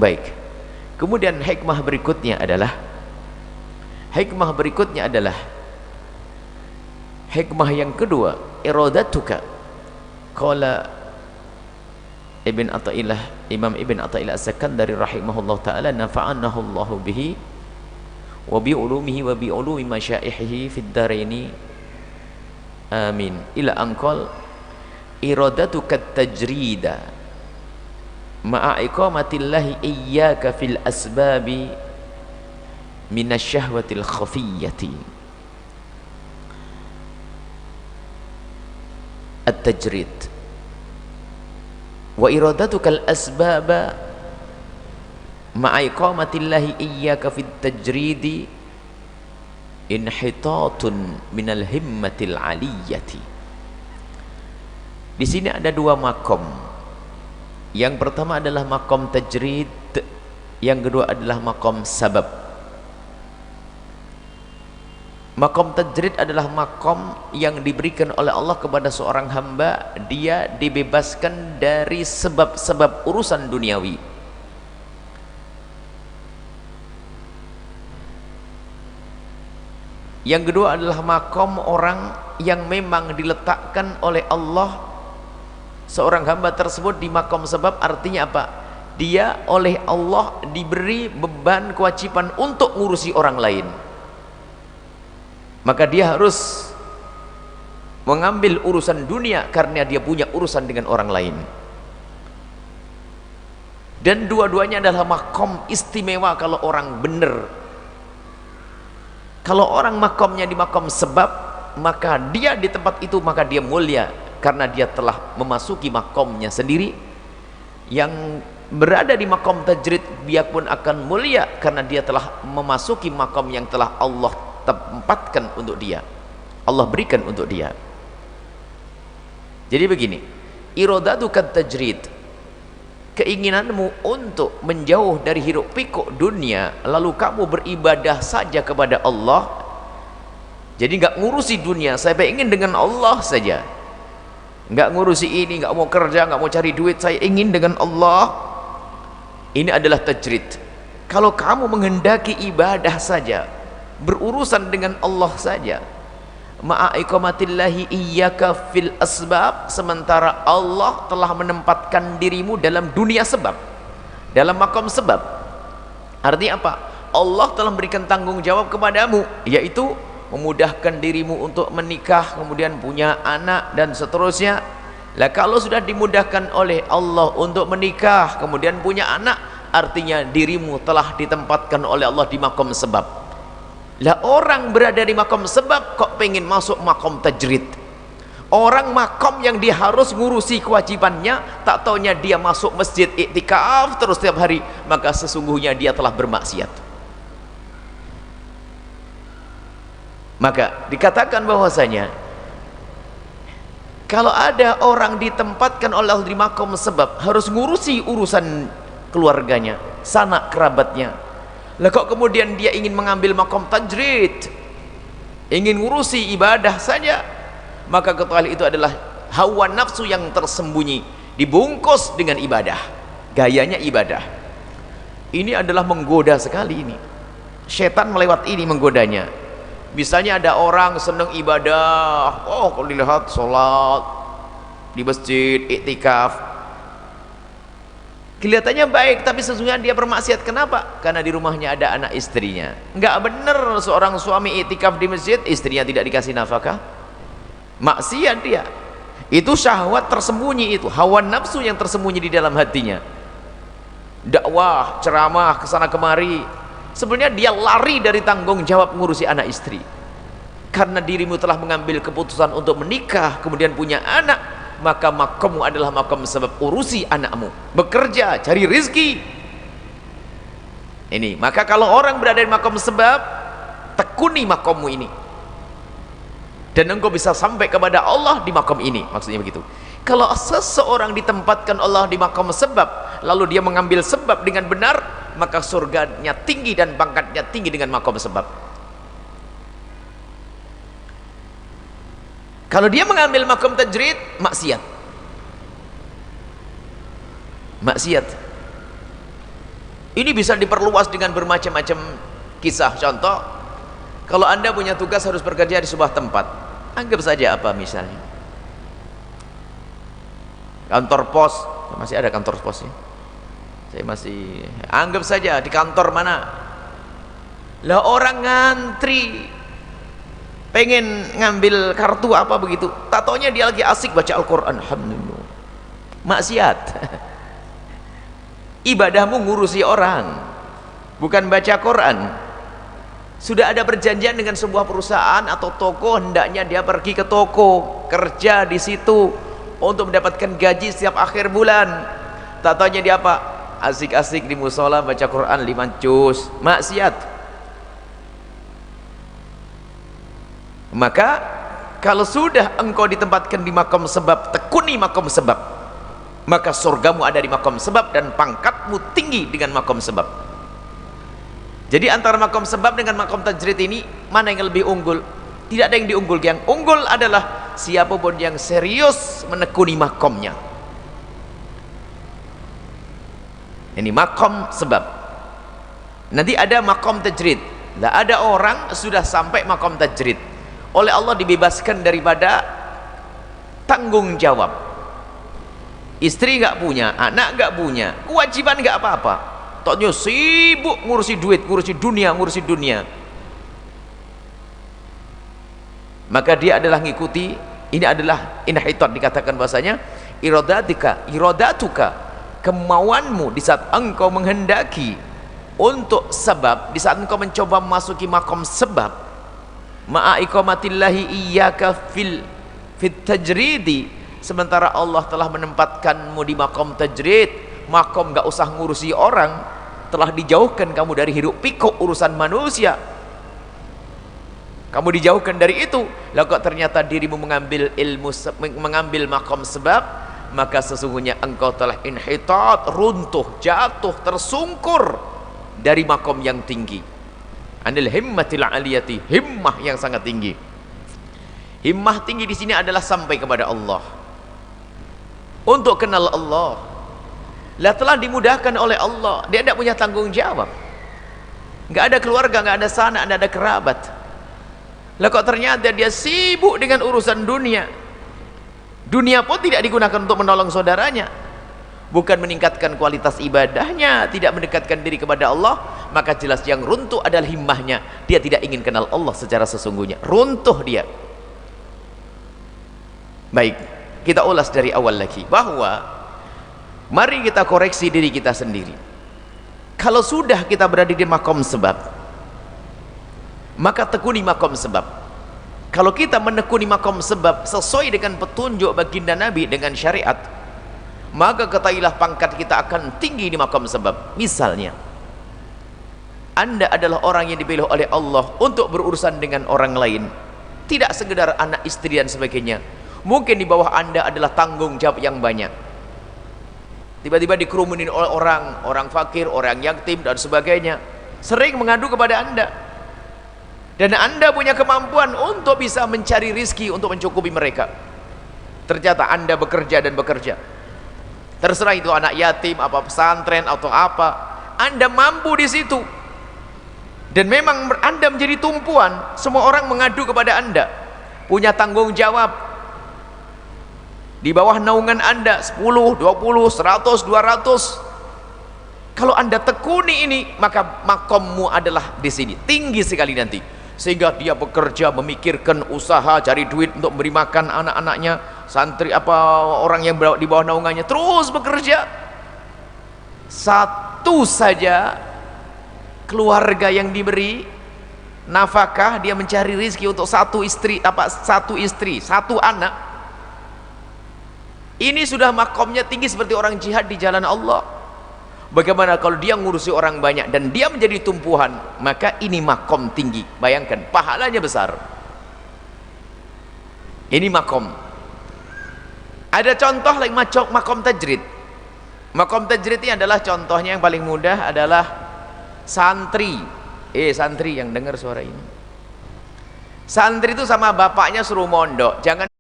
Baik. Kemudian hikmah berikutnya adalah hikmah yang kedua, iradatuka. Qala Imam Ibn Athaillah As-Sakandari rahimahullah ta'ala, nafa'anahu Allahu bihi wa bi ulumihi wa bi ulumi masyaihihi fid daraini amin, ila anqal iradatuka tajrida ma'a iqamatillahi iyyaka fil asbabi minasyahwatil khafiyyati. At-tajrid wa iradatukal asbaba ma'a iqamatillahi iyyaka fit tajridi inhitatun minal himmatil aliyyati. Di sini ada dua makom. Yang pertama adalah makom tajrid, yang kedua adalah makom sabab. Makom tajrid adalah makom yang diberikan oleh Allah kepada seorang hamba, dia dibebaskan dari sebab-sebab urusan duniawi. Yang kedua adalah makom orang yang memang diletakkan oleh Allah, seorang hamba tersebut di makom sebab. Artinya apa? Dia oleh Allah diberi beban kewajiban untuk ngurusi orang lain, maka dia harus mengambil urusan dunia karena dia punya urusan dengan orang lain. Dan dua-duanya adalah makom istimewa kalau orang benar. Kalau orang makomnya di makom sebab, maka dia di tempat itu maka dia mulia karena dia telah memasuki makomnya sendiri. Yang berada di makom tajrid dia pun akan mulia karena dia telah memasuki makom yang telah Allah tempatkan untuk dia, Allah berikan untuk dia. Jadi begini, iradatukat tajrid, keinginanmu untuk menjauh dari hiruk pikuk dunia, lalu kamu beribadah saja kepada Allah. Jadi nggak ngurusi dunia, saya ingin dengan Allah saja, nggak ngurusi ini, nggak mau kerja, nggak mau cari duit, saya ingin dengan Allah. Ini adalah tajrid. Kalau kamu menghendaki ibadah saja, berurusan dengan Allah saja, ma'a iqamatillahi iyyaka fil asbab, sementara Allah telah menempatkan dirimu dalam dunia sebab, dalam makom sebab. Artinya apa? Allah telah memberikan tanggung jawab kepadamu, yaitu memudahkan dirimu untuk menikah, kemudian punya anak dan seterusnya. Lah kalau sudah dimudahkan oleh Allah untuk menikah kemudian punya anak, artinya dirimu telah ditempatkan oleh Allah di makom sebab. Lah orang berada di makom sebab kok pengen masuk makom tajrid? Orang makom yang dia harus ngurusi kewajibannya, tak taunya dia masuk masjid iktikaf terus setiap hari, maka sesungguhnya dia telah bermaksiat. Maka dikatakan bahwasanya kalau ada orang ditempatkan oleh Allah di makom sebab, harus ngurusi urusan keluarganya, sanak kerabatnya. Lah kok kemudian dia ingin mengambil makom tajrid, ingin ngurusi ibadah saja, maka ketahui itu adalah hawa nafsu yang tersembunyi dibungkus dengan ibadah, gayanya ibadah. Ini adalah menggoda sekali ini. Setan melewat ini menggodanya. Misalnya ada orang senang ibadah, oh kalau dilihat sholat di masjid, iktikaf, kelihatannya baik, tapi sesungguhnya dia bermaksiat. Kenapa? Karena di rumahnya ada anak istrinya. Enggak benar seorang suami iktikaf di masjid, istrinya tidak dikasih nafkah, maksiat dia. Itu syahwat tersembunyi, itu hawa nafsu yang tersembunyi di dalam hatinya. Dakwah, ceramah kesana kemari, sebenarnya dia lari dari tanggung jawab ngurusi anak istri. Karena dirimu telah mengambil keputusan untuk menikah kemudian punya anak, maka makommu adalah makom sebab, urusi anakmu, bekerja, cari rizki. Ini, maka kalau orang berada di makom sebab, tekuni makommu ini, dan engkau bisa sampai kepada Allah di makom ini. Maksudnya begitu. Kalau seseorang ditempatkan Allah di makom sebab, lalu dia mengambil sebab dengan benar, maka surganya tinggi dan pangkatnya tinggi dengan makom sebab. Kalau dia mengambil makom tajrid, maksiat. Ini bisa diperluas dengan bermacam-macam kisah. Contoh, kalau Anda punya tugas harus bekerja di sebuah tempat, anggap saja apa misalnya kantor pos. Masih ada kantor pos ya? Saya masih anggap saja di kantor mana lah, orang ngantri pengen ngambil kartu apa begitu, tak taunya dia lagi asik baca Al-Quran. Alhamdulillah, maksiat. Ibadahmu ngurusi orang, bukan baca Quran. Sudah ada perjanjian dengan sebuah perusahaan atau toko, hendaknya dia pergi ke toko, kerja di situ untuk mendapatkan gaji setiap akhir bulan. Tak taunya dia apa? Asik-asik di musola baca Quran 5 juz. Maksiat. Maka kalau sudah engkau ditempatkan di makom sebab, tekuni makom sebab, maka surgamu ada di makom sebab dan pangkatmu tinggi dengan makom sebab. Jadi antara makom sebab dengan makom tajrid ini, mana yang lebih unggul? Tidak ada yang diunggul. Yang unggul adalah siapapun yang serius menekuni makomnya. Ini makom sebab. Nanti ada makom tajrid. Lah ada orang sudah sampai makom tajrid, oleh Allah dibebaskan daripada tanggung jawab. Istri nggak punya, anak nggak punya, kewajiban nggak apa-apa. Toknya sibuk ngurusi duit, ngurusi dunia. Maka dia adalah ngikuti. Ini adalah inhitat, dikatakan bahasanya iradatuka, kemauanmu di saat engkau menghendaki untuk sebab, di saat engkau mencoba memasuki makom sebab, ma'a iqamatillahi iyyaka fil tajridi, sementara Allah telah menempatkanmu di makom tajrid, makom gak usah ngurusi orang, telah dijauhkan kamu dari hiruk pikuk urusan manusia, kamu dijauhkan dari itu. Lah kok ternyata dirimu mengambil ilmu, mengambil makom sebab, maka sesungguhnya engkau telah inhitat, runtuh, jatuh, tersungkur dari makom yang tinggi. Anil himmatil aliyati, himmah yang sangat tinggi. Himmah tinggi di sini adalah sampai kepada Allah, untuk kenal Allah. Lah telah dimudahkan oleh Allah, dia tidak punya tanggung jawab, nggak ada keluarga, nggak ada sanak, nggak ada kerabat. Lah kok ternyata dia sibuk dengan urusan dunia. Dunia pun tidak digunakan untuk menolong saudaranya, bukan meningkatkan kualitas ibadahnya, tidak mendekatkan diri kepada Allah. Maka jelas yang runtuh adalah himmahnya. Dia tidak ingin kenal Allah secara sesungguhnya, runtuh dia. Baik, kita ulas dari awal lagi, bahwa mari kita koreksi diri kita sendiri. Kalau sudah kita berada di makom sebab, maka tekuni makom sebab. Kalau kita menekuni makom sebab sesuai dengan petunjuk baginda Nabi dengan syariat, maka ketahuilah pangkat kita akan tinggi di makom sebab. Misalnya, Anda adalah orang yang dipilih oleh Allah untuk berurusan dengan orang lain, tidak sekedar anak, istri dan sebagainya. Mungkin di bawah Anda adalah tanggung jawab yang banyak. Tiba-tiba dikerumunin oleh orang fakir, orang yatim dan sebagainya, sering mengadu kepada Anda, dan Anda punya kemampuan untuk bisa mencari rizki untuk mencukupi mereka. Ternyata Anda bekerja dan bekerja, terserah itu anak yatim, apa pesantren atau apa, Anda mampu di situ, dan memang Anda menjadi tumpuan. Semua orang mengadu kepada Anda, punya tanggung jawab. Di bawah naungan Anda 10, 20, 100, 200. Kalau Anda tekuni ini, maka makommu adalah di sini, tinggi sekali nanti, sehingga dia bekerja, memikirkan usaha, cari duit untuk memberi makan anak-anaknya, santri apa orang yang di bawah naungannya, terus bekerja. Satu saja keluarga yang diberi nafkah, dia mencari rezeki untuk satu istri, satu anak. Ini sudah makomnya tinggi seperti orang jihad di jalan Allah. Bagaimana kalau dia ngurusi orang banyak dan dia menjadi tumpuhan, maka ini makom tinggi. Bayangkan, pahalanya besar. Ini makom. Ada contoh lagi makom tajrid. Makom tajrid ini adalah contohnya yang paling mudah adalah santri. Santri yang dengar suara ini. Santri itu sama bapaknya suruh mondok, jangan